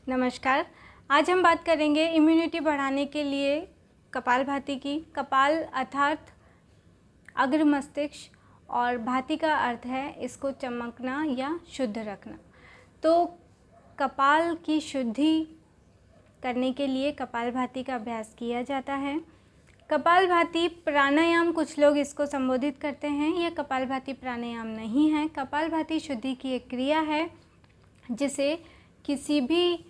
नमस्कार। आज हम बात करेंगे इम्यूनिटी बढ़ाने के लिए कपालभाति की। कपाल अर्थात अग्र मस्तिष्क और भाति का अर्थ है इसको चमकना या शुद्ध रखना। तो कपाल की शुद्धि करने के लिए कपालभाति का अभ्यास किया जाता है। कपालभाति प्राणायाम कुछ लोग इसको संबोधित करते हैं, यह कपालभाति प्राणायाम नहीं है। कपालभाति शुद्धि की एक क्रिया है जिसे किसी भी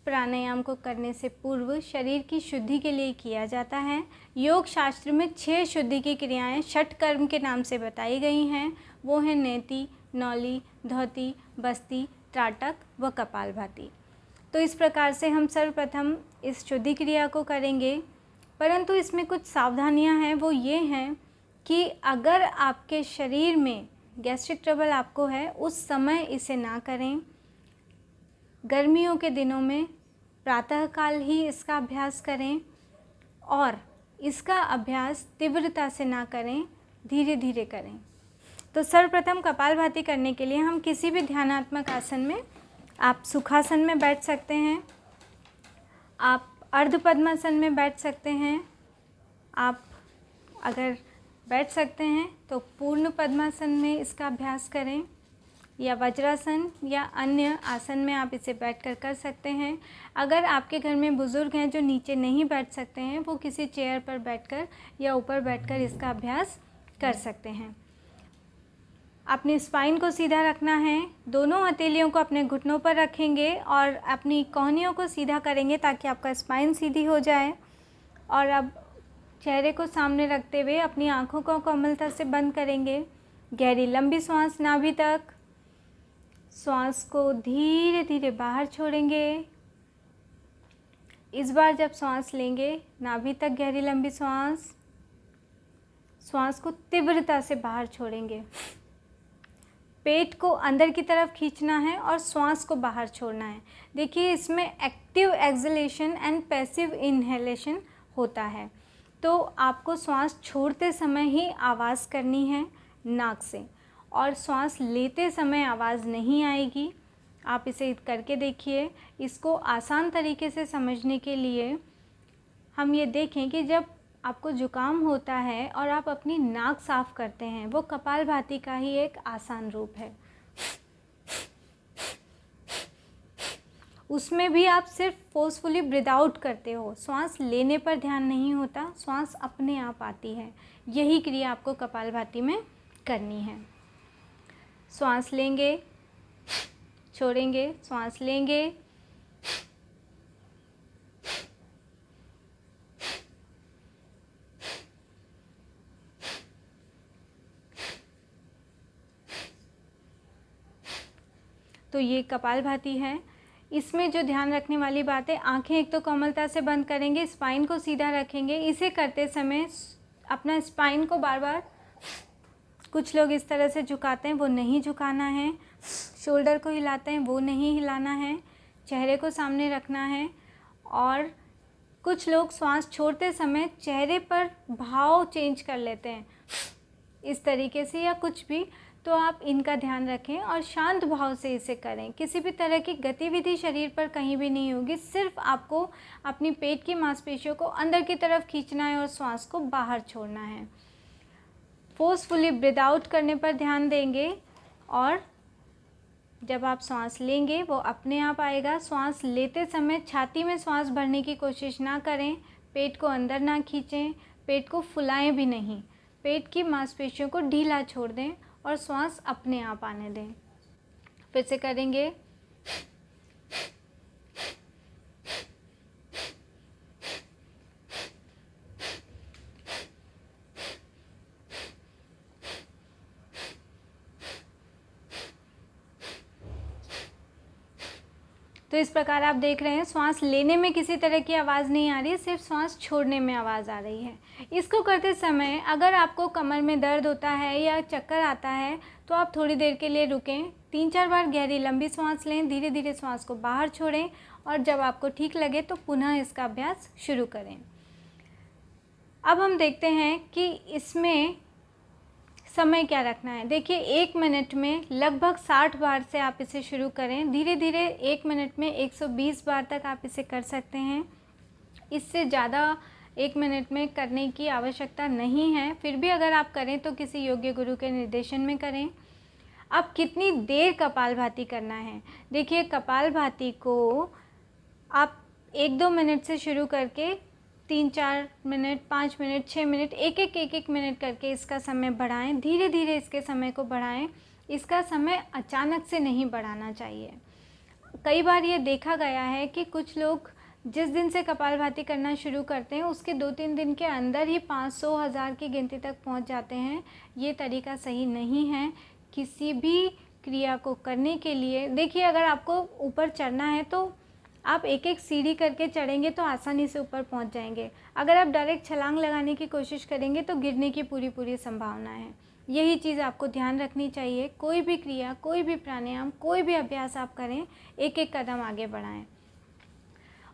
प्राणायाम को करने से पूर्व शरीर की शुद्धि के लिए किया जाता है। योग शास्त्र में 6 शुद्धि की क्रियाएं षट कर्म के नाम से बताई गई हैं। वो हैं नेति, नौली, धौति, बस्ती, त्राटक व कपालभाति। तो इस प्रकार से हम सर्वप्रथम इस शुद्धि क्रिया को करेंगे, परंतु इसमें कुछ सावधानियां हैं। वो ये हैं कि अगर आपके शरीर में गैस्ट्रिक ट्रबल आपको है, उस समय इसे ना करें। गर्मियों के दिनों में प्रातःकाल ही इसका अभ्यास करें और इसका अभ्यास तीव्रता से ना करें, धीरे धीरे करें। तो सर्वप्रथम कपालभाति करने के लिए हम किसी भी ध्यानात्मक आसन में, आप सुखासन में बैठ सकते हैं, आप अर्ध पद्मासन में बैठ सकते हैं, आप अगर बैठ सकते हैं तो पूर्ण पद्मासन में इसका अभ्यास करें, या वज्रासन या अन्य आसन में आप इसे बैठकर कर सकते हैं। अगर आपके घर में बुज़ुर्ग हैं जो नीचे नहीं बैठ सकते हैं, वो किसी चेयर पर बैठकर या ऊपर बैठकर इसका अभ्यास कर सकते हैं। अपनी स्पाइन को सीधा रखना है, दोनों हथेलियों को अपने घुटनों पर रखेंगे और अपनी कोहनियों को सीधा करेंगे ताकि आपका स्पाइन सीधी हो जाए। और अब चेहरे को सामने रखते हुए अपनी आँखों को कोमलता से बंद करेंगे। गहरी लंबी सांस नाभि तक, श्वास को धीरे धीरे बाहर छोड़ेंगे। इस बार जब सांस लेंगे, नाभि तक गहरी लंबी सांस, श्वास को तीव्रता से बाहर छोड़ेंगे। पेट को अंदर की तरफ खींचना है और श्वास को बाहर छोड़ना है। देखिए, इसमें active acceleration and passive inhalation होता है। तो आपको श्वास छोड़ते समय ही आवाज़ करनी है नाक से, और श्वास लेते समय आवाज़ नहीं आएगी। आप इसे करके देखिए। इसको आसान तरीके से समझने के लिए हम ये देखें कि जब आपको जुकाम होता है और आप अपनी नाक साफ़ करते हैं, वो कपालभाति का ही एक आसान रूप है। उसमें भी आप सिर्फ फोर्सफुली ब्रीथ आउट करते हो, श्वास लेने पर ध्यान नहीं होता, श्वास अपने आप आती है। यही क्रिया आपको कपालभाति में करनी है। श्वास लेंगे, छोड़ेंगे, श्वास लेंगे, तो ये कपालभाति है। इसमें जो ध्यान रखने वाली बात है, आंखें एक तो कोमलता से बंद करेंगे, स्पाइन को सीधा रखेंगे। इसे करते समय अपना स्पाइन को बार बार, कुछ लोग इस तरह से झुकाते हैं, वो नहीं झुकाना है। शोल्डर को हिलाते हैं, वो नहीं हिलाना है। चेहरे को सामने रखना है। और कुछ लोग श्वास छोड़ते समय चेहरे पर भाव चेंज कर लेते हैं इस तरीके से या कुछ भी, तो आप इनका ध्यान रखें और शांत भाव से इसे करें। किसी भी तरह की गतिविधि शरीर पर कहीं भी नहीं होगी, सिर्फ आपको अपनी पेट की मांसपेशियों को अंदर की तरफ खींचना है और श्वास को बाहर छोड़ना है। फोर्सफुली ब्रीथ आउट करने पर ध्यान देंगे, और जब आप सांस लेंगे वो अपने आप आएगा। सांस लेते समय छाती में सांस भरने की कोशिश ना करें, पेट को अंदर ना खींचें, पेट को फुलाएं भी नहीं। पेट की मांसपेशियों को ढीला छोड़ दें और श्वास अपने आप आने दें। फिर से करेंगे। तो इस प्रकार आप देख रहे हैं, श्वास लेने में किसी तरह की आवाज़ नहीं आ रही है, सिर्फ श्वास छोड़ने में आवाज़ आ रही है। इसको करते समय अगर आपको कमर में दर्द होता है या चक्कर आता है, तो आप थोड़ी देर के लिए रुकें, 3-4 बार गहरी लंबी सांस लें, धीरे धीरे श्वास को बाहर छोड़ें, और जब आपको ठीक लगे तो पुनः इसका अभ्यास शुरू करें। अब हम देखते हैं कि इसमें समय क्या रखना है, देखिए 1 मिनट में लगभग 60 बार से आप इसे शुरू करें। धीरे धीरे 1 मिनट में 120 बार तक आप इसे कर सकते हैं। इससे ज़्यादा 1 मिनट में करने की आवश्यकता नहीं है। फिर भी अगर आप करें तो किसी योग्य गुरु के निर्देशन में करें। अब कितनी देर कपालभाति करना है, देखिए कपालभाति को आप 1-2 मिनट से शुरू करके 3-4 मिनट, 5 मिनट, 6 मिनट, एक एक मिनट करके इसका समय बढ़ाएं। धीरे धीरे इसके समय को बढ़ाएं। इसका समय अचानक से नहीं बढ़ाना चाहिए। कई बार ये देखा गया है कि कुछ लोग जिस दिन से कपालभाति करना शुरू करते हैं उसके 2-3 दिन के अंदर ही 500-1000 की गिनती तक पहुंच जाते हैं। ये तरीका सही नहीं है। किसी भी क्रिया को करने के लिए देखिए, अगर आपको ऊपर चढ़ना है तो आप एक एक सीढ़ी करके चढ़ेंगे तो आसानी से ऊपर पहुंच जाएंगे। अगर आप डायरेक्ट छलांग लगाने की कोशिश करेंगे तो गिरने की पूरी संभावना है। यही चीज़ आपको ध्यान रखनी चाहिए। कोई भी क्रिया, कोई भी प्राणायाम, कोई भी अभ्यास आप करें, एक एक कदम आगे बढ़ाएं।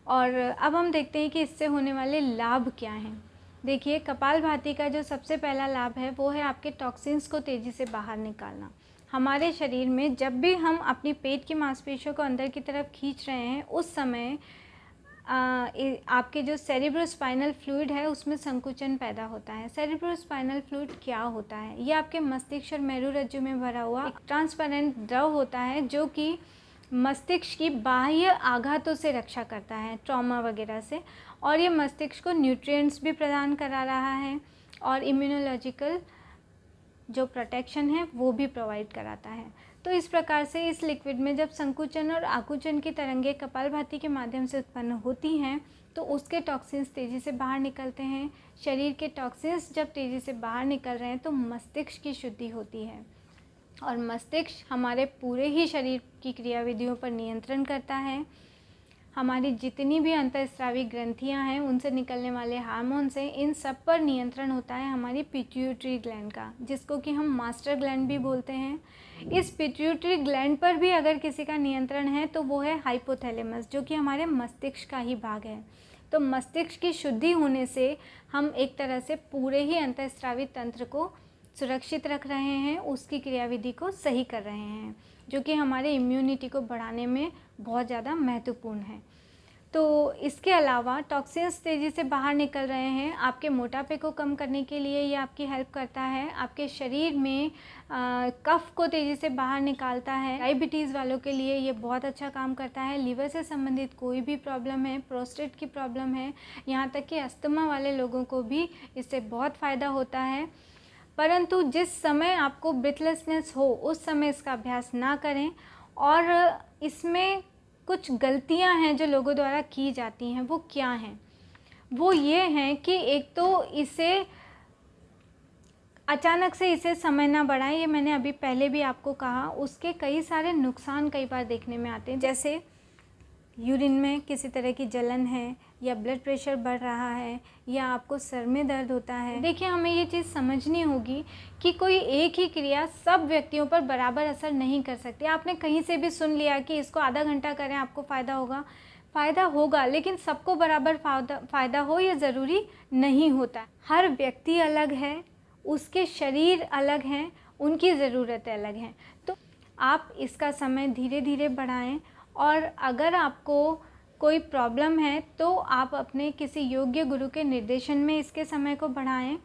और अब हम देखते हैं कि इससे होने वाले लाभ क्या हैं। देखिए कपालभाति का जो सबसे पहला लाभ है वो है आपके टॉक्सिन्स को तेज़ी से बाहर निकालना। हमारे शरीर में जब भी हम अपनी पेट की मांसपेशियों को अंदर की तरफ खींच रहे हैं उस समय आपके जो सेरिब्रोस्पाइनल फ्लूइड है उसमें संकुचन पैदा होता है। सेरिब्रोस्पाइनल फ्लूइड क्या होता है? ये आपके मस्तिष्क और मेरुरज्जु में भरा हुआ एक ट्रांसपेरेंट द्रव होता है जो कि मस्तिष्क की बाह्य आघातों से रक्षा करता है, ट्रॉमा वगैरह से, और ये मस्तिष्क को न्यूट्रिएंट्स भी प्रदान करा रहा है और इम्यूनोलॉजिकल जो प्रोटेक्शन है वो भी प्रोवाइड कराता है। तो इस प्रकार से इस लिक्विड में जब संकुचन और आकुंचन की तरंगें कपालभाति के माध्यम से उत्पन्न होती हैं तो उसके टॉक्सिन्स तेज़ी से बाहर निकलते हैं। शरीर के टॉक्सिन्स जब तेज़ी से बाहर निकल रहे हैं तो मस्तिष्क की शुद्धि होती है और मस्तिष्क हमारे पूरे ही शरीर की क्रियाविधियों पर नियंत्रण करता है। हमारी जितनी भी अंतःस्रावी ग्रंथियां हैं, उनसे निकलने वाले हार्मोन्स हैं, इन सब पर नियंत्रण होता है हमारी पिट्यूटरी ग्लैंड का, जिसको कि हम मास्टर ग्लैंड भी बोलते हैं। इस पिट्यूटरी ग्लैंड पर भी अगर किसी का नियंत्रण है तो वो है हाइपोथैलेमस, जो कि हमारे मस्तिष्क का ही भाग है। तो मस्तिष्क की शुद्धि होने से हम एक तरह से पूरे ही अंतःस्रावी तंत्र को सुरक्षित रख रहे हैं, उसकी क्रियाविधि को सही कर रहे हैं, जो कि हमारे इम्यूनिटी को बढ़ाने में बहुत ज़्यादा महत्वपूर्ण है। तो इसके अलावा टॉक्सिन्स तेज़ी से बाहर निकल रहे हैं, आपके मोटापे को कम करने के लिए ये आपकी हेल्प करता है। आपके शरीर में कफ को तेज़ी से बाहर निकालता है। डायबिटीज़ वालों के लिए ये बहुत अच्छा काम करता है। लीवर से संबंधित कोई भी प्रॉब्लम है, प्रोस्टेट की प्रॉब्लम है, यहाँ तक कि अस्थमा वाले लोगों को भी इससे बहुत फ़ायदा होता है। परंतु जिस समय आपको ब्रीथलेसनेस हो उस समय इसका अभ्यास ना करें। और इसमें कुछ गलतियां हैं जो लोगों द्वारा की जाती हैं, वो क्या हैं? वो ये हैं कि एक तो इसे अचानक से इसे समय ना बढ़ाएं, ये मैंने अभी पहले भी आपको कहा। उसके कई सारे नुकसान कई बार देखने में आते हैं, जैसे यूरिन में किसी तरह की जलन है, या ब्लड प्रेशर बढ़ रहा है, या आपको सर में दर्द होता है। देखिए हमें ये चीज़ समझनी होगी कि कोई एक ही क्रिया सब व्यक्तियों पर बराबर असर नहीं कर सकती। आपने कहीं से भी सुन लिया कि इसको आधा घंटा करें आपको फ़ायदा होगा, फ़ायदा होगा, लेकिन सबको बराबर फ़ायदा हो ये ज़रूरी नहीं होता। हर व्यक्ति अलग है, उसके शरीर अलग हैं, उनकी ज़रूरतें अलग हैं। तो आप इसका समय धीरे धीरे बढ़ाएं। और अगर आपको कोई प्रॉब्लम है तो आप अपने किसी योग्य गुरु के निर्देशन में इसके समय को बढ़ाएं।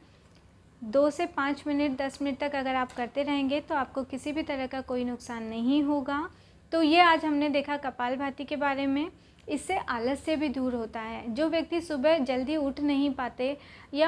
2 से 5 मिनट, 10 मिनट तक अगर आप करते रहेंगे तो आपको किसी भी तरह का कोई नुकसान नहीं होगा। तो ये आज हमने देखा कपालभाति के बारे में। इससे आलस्य भी दूर होता है। जो व्यक्ति सुबह जल्दी उठ नहीं पाते या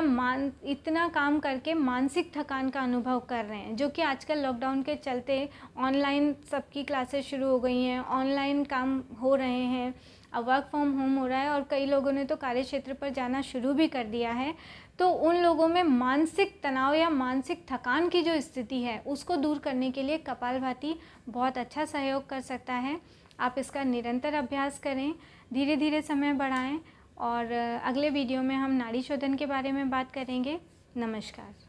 इतना काम करके मानसिक थकान का अनुभव कर रहे हैं, जो कि आजकल लॉकडाउन के चलते ऑनलाइन सबकी क्लासेस शुरू हो गई हैं, ऑनलाइन काम हो रहे हैं, अब वर्क फ्रॉम होम हो रहा है और कई लोगों ने तो कार्य क्षेत्र पर जाना शुरू भी कर दिया है। तो उन लोगों में मानसिक तनाव या मानसिक थकान की जो स्थिति है उसको दूर करने के लिए कपालभाति बहुत अच्छा सहयोग कर सकता है। आप इसका निरंतर अभ्यास करें, धीरे धीरे समय बढ़ाएं। और अगले वीडियो में हम नाड़ी शोधन के बारे में बात करेंगे। नमस्कार।